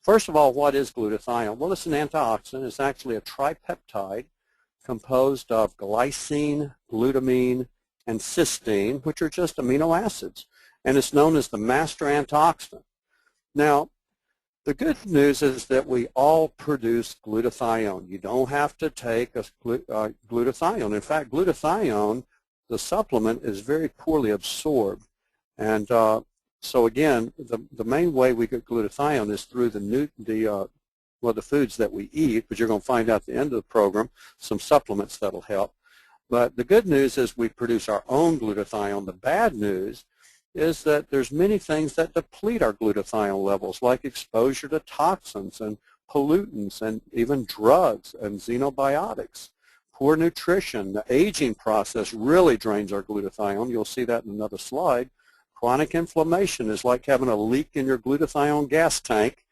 First of all, what is glutathione? Well, it's an antioxidant. It's actually a tripeptide composed of glycine, glutamine, and cysteine, which are just amino acids. And it's known as the master antioxidant. Now, the good news is that we all produce glutathione. You don't have to take a glutathione. In fact, glutathione, the supplement, is very poorly absorbed. And so again, the main way we get glutathione is through the foods that we eat, but you're going to find out at the end of the program some supplements that'll help. But the good news is we produce our own glutathione. The bad news is that there's many things that deplete our glutathione levels, like exposure to toxins and pollutants and even drugs and xenobiotics. Poor nutrition, the aging process really drains our glutathione. You'll see that in another slide. Chronic inflammation is like having a leak in your glutathione gas tank,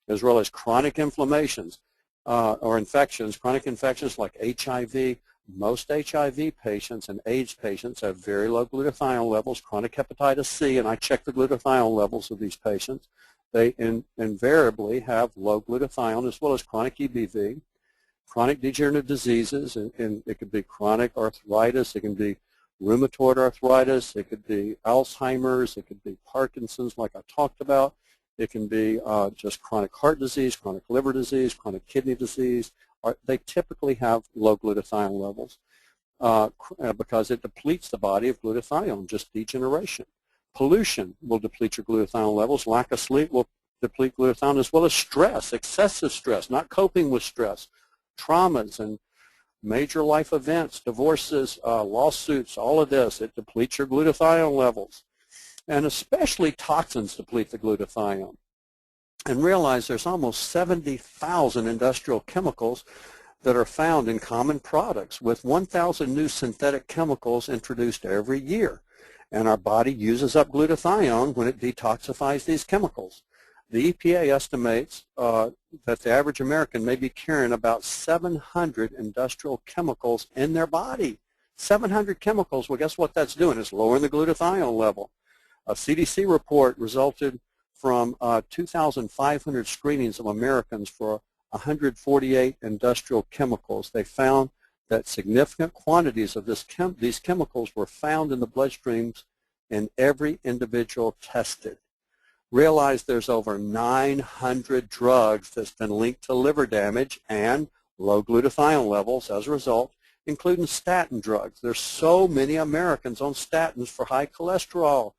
as well as chronic inflammations or infections. Chronic infections like HIV. Most HIV patients and AIDS patients have very low glutathione levels, chronic hepatitis C, and I check the glutathione levels of these patients. They invariably have low glutathione, as well as chronic EBV, chronic degenerative diseases, and it could be chronic arthritis, it can be rheumatoid arthritis, it could be Alzheimer's, it could be Parkinson's like I talked about, it can be just chronic heart disease, chronic liver disease, chronic kidney disease. They typically have low glutathione levels because it depletes the body of glutathione, just degeneration. Pollution will deplete your glutathione levels. Lack of sleep will deplete glutathione, as well as stress, excessive stress, not coping with stress, traumas and major life events, divorces, lawsuits, all of this. It depletes your glutathione levels. And especially toxins deplete the glutathione. And realize there's almost 70,000 industrial chemicals that are found in common products, with 1,000 new synthetic chemicals introduced every year. And our body uses up glutathione when it detoxifies these chemicals. The EPA estimates that the average American may be carrying about 700 industrial chemicals in their body. 700 chemicals. Well, guess what that's doing? It's lowering the glutathione level. A CDC report resulted from 2,500 screenings of Americans for 148 industrial chemicals. They found that significant quantities of these chemicals were found in the bloodstreams in every individual tested. Realize there's over 900 drugs that's been linked to liver damage and low glutathione levels as a result, including statin drugs. There's so many Americans on statins for high cholesterol,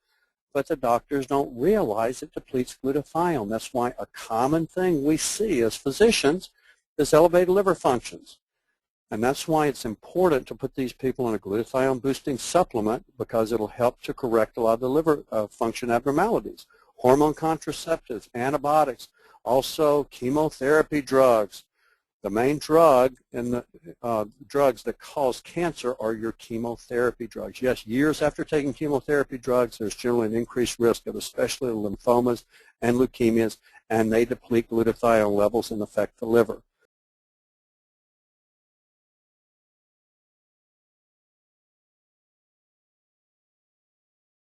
but the doctors don't realize it depletes glutathione. That's why a common thing we see as physicians is elevated liver functions. And that's why it's important to put these people on a glutathione boosting supplement, because it'll help to correct a lot of the liver function abnormalities. Hormone contraceptives, antibiotics, also chemotherapy drugs. The main drug and the drugs that cause cancer are your chemotherapy drugs. Yes, years after taking chemotherapy drugs, there's generally an increased risk of especially lymphomas and leukemias, and they deplete glutathione levels and affect the liver.